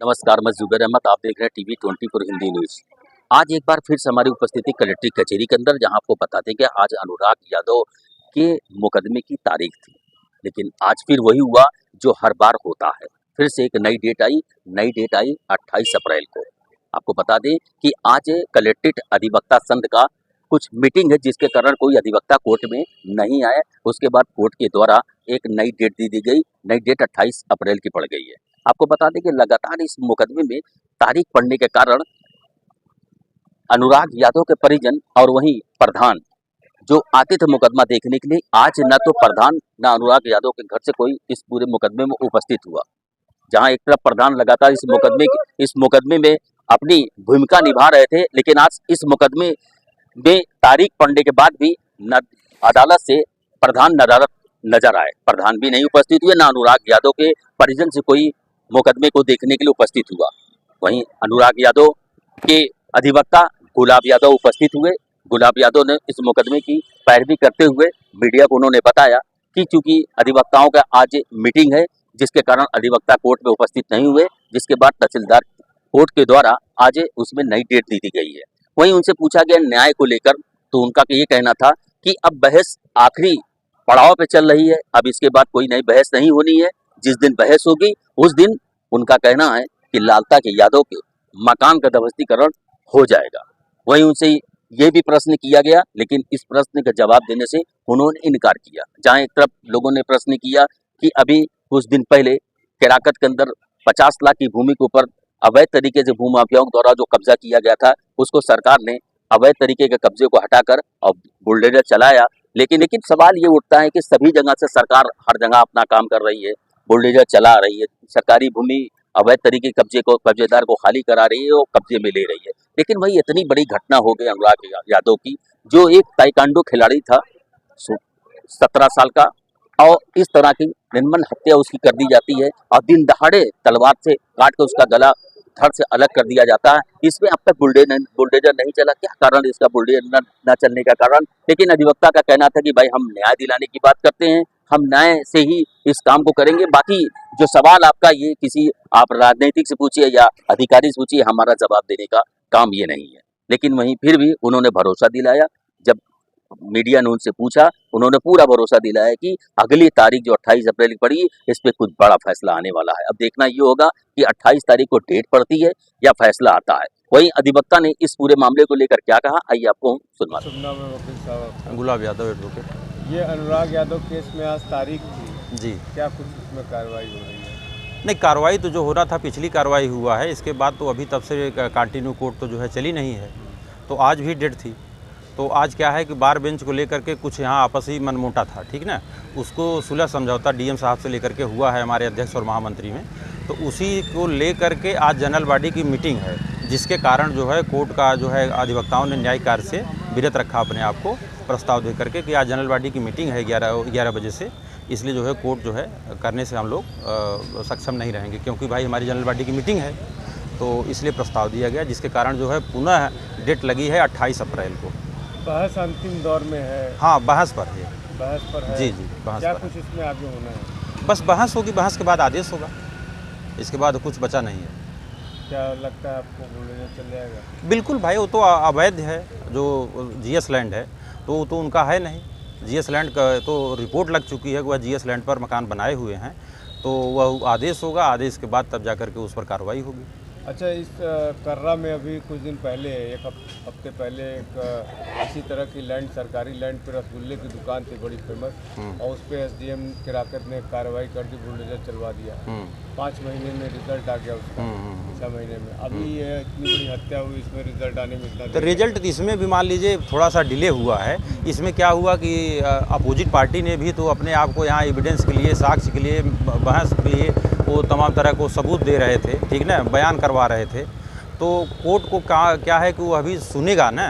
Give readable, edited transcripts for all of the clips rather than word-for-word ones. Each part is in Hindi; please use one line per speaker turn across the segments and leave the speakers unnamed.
नमस्कार, मैं जुबैर अहमद। आप देख रहे हैं टीवी 24 हिंदी न्यूज़। आज एक बार फिर से हमारी उपस्थिति कलेक्ट्रेट कचहरी के अंदर, जहां आपको बताते हैं कि आज अनुराग यादव के मुकदमे की तारीख थी। लेकिन आज फिर वही हुआ जो हर बार होता है। फिर से एक नई डेट आई 28 अप्रैल को। आपको बता दें कि आज कलेक्ट्रेट अधिवक्ता संघ का कुछ मीटिंग है, जिसके कारण कोई अधिवक्ता कोर्ट में नहीं आया। उसके बाद कोर्ट के द्वारा एक नई डेट दे दी गई। नई डेट 28 अप्रैल की पड़ गई है। आपको बता दें कि लगातार इस मुकदमे में तारीख पड़ने के कारण अनुराग यादव के परिजन और वहीं प्रधान जो आते थे मुकदमा देखने के लिए, आज न तो प्रधान न अनुराग यादव के घर से कोई इस पूरे मुकदमे में उपस्थित हुआ। जहां एक तरफ प्रधान लगातार इस मुकदमे में अपनी भूमिका निभा रहे थे, लेकिन आज इस मुकदमे में तारीख पड़ने के बाद भी न अदालत से प्रधान नजर आए। प्रधान भी नहीं उपस्थित हुए, न अनुराग यादव के परिजन से कोई मुकदमे को देखने के लिए उपस्थित हुआ। वहीं अनुराग यादव के अधिवक्ता गुलाब यादव उपस्थित हुए। गुलाब यादव ने इस मुकदमे की पैरवी करते हुए मीडिया को उन्होंने बताया कि चूंकि अधिवक्ताओं का आज मीटिंग है, जिसके कारण अधिवक्ता कोर्ट में उपस्थित नहीं हुए, जिसके बाद तहसीलदार कोर्ट के द्वारा आज उसमें नई डेट दे दी गई है। वहीं उनसे पूछा गया न्याय को लेकर, तो उनका ये कहना था कि अब बहस आखिरी पड़ाव पे चल रही है, अब इसके बाद कोई नई बहस नहीं होनी है। जिस दिन बहस होगी उस दिन उनका कहना है कि लालता के यादव के मकान का ध्वस्तीकरण हो जाएगा। वहीं उनसे ये भी प्रश्न किया गया, लेकिन इस प्रश्न का जवाब देने से उन्होंने इनकार किया। जहां एक तरफ लोगों ने प्रश्न किया कि अभी कुछ दिन पहले केराकत के अंदर 50 लाख की भूमि के ऊपर अवैध तरीके से भूमाफियाओं द्वारा जो कब्जा किया गया था, उसको सरकार ने अवैध तरीके के कब्जे को हटाकर और बुलडोजर चलाया। लेकिन सवाल ये उठता है कि सभी जगह से सरकार हर जगह अपना काम कर रही है, बुलडोजर चला रही है, सरकारी भूमि अवैध तरीके कब्जेदार को खाली करा रही है और कब्जे में ले रही है। लेकिन वही इतनी बड़ी घटना हो गई अनुराग यादव की, जो एक ताइक्वांडो खिलाड़ी था 17 साल का, और इस तरह की निर्मम हत्या उसकी कर दी जाती है और दिन दहाड़े तलवार से काट कर उसका गला धड़ से अलग कर दिया जाता है। इसमें अब तक बुलडोजर नहीं चला। क्या कारण इसका बुलडोजर न चलने का कारण? लेकिन अधिवक्ता का कहना था कि भाई हम न्याय दिलाने की बात करते हैं, हम न्याय से ही इस काम को करेंगे। बाकी जो सवाल आपका, ये किसी आप राजनीतिक से पूछिए या अधिकारी से पूछिए, हमारा जवाब देने का काम ये नहीं है। लेकिन वहीं फिर भी उन्होंने भरोसा दिलाया। जब मीडिया ने उनसे पूछा, उन्होंने पूरा भरोसा दिलाया कि अगली तारीख जो 28 अप्रैल की पड़ी, इस पे कुछ बड़ा फैसला आने वाला है। अब देखना ये होगा कि 28 तारीख को डेट पड़ती है या फैसला आता है। वहीं अधिवक्ता ने इस पूरे मामले को लेकर क्या कहा, आइए आपको सुनवा।
गुलाब यादव एडवोकेट।
ये अनुराग यादव केस में आज तारीख थी
जी,
क्या कुछ इसमें कार्रवाई हो रही है?
नहीं, कार्रवाई तो जो हो रहा था पिछली कार्रवाई हुआ है, इसके बाद तो अभी तब से कंटिन्यू कोर्ट तो जो है चली नहीं है। तो आज भी डेट थी। तो आज क्या है कि बार बेंच को लेकर के कुछ यहाँ आपसी मनमुटा था, ठीक ना, उसको सुलह समझौता डीएम साहब से लेकर के हुआ है हमारे अध्यक्ष और महामंत्री में। तो उसी को लेकर के आज जनरल बॉडी की मीटिंग है, जिसके कारण जो है कोर्ट का जो है अधिवक्ताओं ने न्यायिक कार्य से विरत रखा अपने आप को, प्रस्ताव दे करके कि आज जनरल बॉडी की मीटिंग है 11 बजे से, इसलिए जो है कोर्ट जो है करने से हम लोग सक्षम नहीं रहेंगे, क्योंकि भाई हमारी जनरल बॉडी की मीटिंग है। तो इसलिए प्रस्ताव दिया गया, जिसके कारण जो है पुनः डेट लगी है 28 अप्रैल को।
बहस अंतिम दौर में है?
हाँ, बहस पर है।
बहस पर है?
जी, बहस
क्या
पर
कुछ इसमें आगे होना है?
बस बहस होगी, बहस के बाद आदेश होगा, इसके बाद कुछ बचा नहीं है।
क्या लगता है आपको बुलडोजर चल जाएगा?
बिल्कुल भाई, वो तो अवैध है, जो जीएस लैंड है तो वो तो उनका है नहीं। जीएस लैंड का तो रिपोर्ट लग चुकी है कि वह जीएस लैंड पर मकान बनाए हुए हैं, तो वह आदेश होगा, आदेश के बाद तब जा कर के उस पर कार्रवाई होगी।
अच्छा, इस कर्रा में अभी कुछ दिन पहले, एक हफ्ते पहले, एक इसी तरह की लैंड, सरकारी लैंड पर रसगुल्ले की दुकान थी बड़ी फेमस, और उस पर एसडीएम केराकत ने कार्रवाई कर दी, बुलडोजर चलवा दिया। 5 महीने में रिजल्ट आ गया उसका, 6 महीने में। अभी ये इतनी बड़ी हत्या हुई, इसमें रिजल्ट आने में इतना,
तो रिजल्ट इसमें भी मान लीजिए थोड़ा सा डिले हुआ है। इसमें क्या हुआ कि अपोजिट पार्टी ने भी तो अपने आप को यहाँ एविडेंस के लिए, साक्ष्य के लिए, बहस के लिए वो तमाम तरह को सबूत दे रहे थे, ठीक ना, बयान करवा रहे थे। तो कोर्ट को क्या है कि वो अभी सुनेगा ना,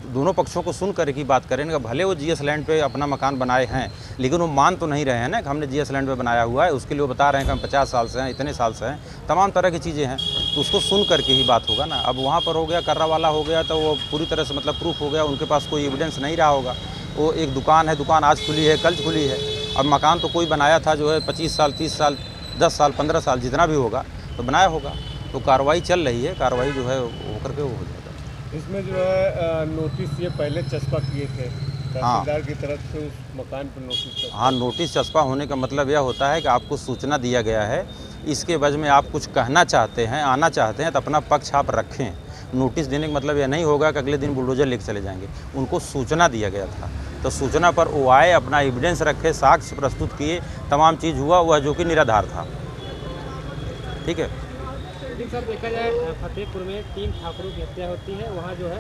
दोनों पक्षों को सुन कर की बात करेंगे। भले वो जीएस लैंड पे अपना मकान बनाए हैं, लेकिन वो मान तो नहीं रहे हैं ना कि हमने जीएस लैंड पे बनाया हुआ है। उसके लिए वो बता रहे हैं कि हम 50 साल से हैं, इतने साल से हैं, तमाम तरह की चीज़ें हैं, तो उसको सुन करके ही बात होगा ना। अब वहाँ पर हो गया, कर्रा वाला हो गया, तो वो पूरी तरह से मतलब प्रूफ हो गया, उनके पास कोई एविडेंस नहीं रहा होगा। वो एक दुकान है, दुकान आज खुली है, कल खुली है। अब मकान तो कोई बनाया था जो है 25 साल, 30 साल, 10 साल, 15 साल, जितना भी होगा, तो बनाया होगा। तो कार्रवाई चल रही है, कार्रवाई जो है वो करके वो हो जाएगा।
इसमें जो है नोटिस ये पहले चस्पा किए थे तहसीलदार की तरफ से उस मकान पर नोटिस।
हाँ, नोटिस चस्पा होने का मतलब यह होता है कि आपको सूचना दिया गया है, इसके एवज में आप कुछ कहना चाहते हैं, आना चाहते हैं तो अपना पक्ष आप रखें। नोटिस देने का मतलब यह नहीं होगा कि अगले दिन बुलडोजर लेकर चले जाएंगे। उनको सूचना दिया गया था, तो सूचना पर वो आए, अपना एविडेंस रखे, साक्ष्य प्रस्तुत किए, तमाम चीज़ हुआ वह जो कि निराधार था। ठीक है।
सर देखा जाए फतेहपुर में 3 ठाकुरों की हत्या होती है, वहाँ जो है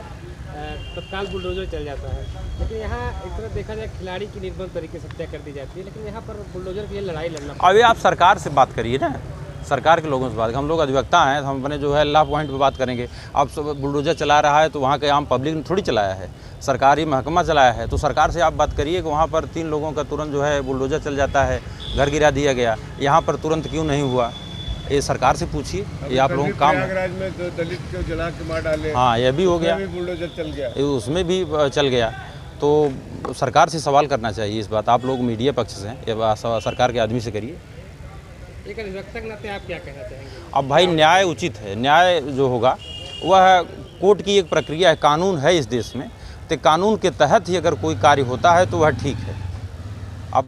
तत्काल बुलडोजर चल जाता है, लेकिन यहाँ एक तरह देखा जाए खिलाड़ी की निर्बल तरीके से हत्या कर दी जाती है, लेकिन यहाँ पर बुलडोजर की लड़ाई लड़ना।
अभी आप सरकार से बात करिए ना, सरकार के लोगों से बात। हम लोग अधिवक्ता हैं, हम अपने जो है लॉ पॉइंट पे बात करेंगे। अब सब बुलडोजर चला रहा है तो वहाँ के आम पब्लिक ने थोड़ी चलाया है, सरकारी महकमा चलाया है। तो सरकार से आप बात करिए कि वहाँ पर 3 लोगों का तुरंत जो है बुलडोजर चल जाता है, घर गिरा दिया गया, यहाँ पर तुरंत क्यों नहीं हुआ, ये सरकार से पूछिए। ये आप लोगों का काम है।
प्रयागराज में 2 दलित को जला के मार डाले,
हाँ, यह भी हो गया,
बुलडोजर चल गया,
उसमें भी चल गया। तो सरकार से सवाल करना चाहिए इस बात। आप लोग मीडिया पक्ष से हैं, ये सरकार के आदमी से करिए।
एक अधिवक्ता के नाते आप क्या कहना चाहेंगे?
अब भाई न्याय उचित है, न्याय जो होगा वह कोर्ट की एक प्रक्रिया है, कानून है इस देश में, तो कानून के तहत ही अगर कोई कार्य होता है तो वह ठीक है।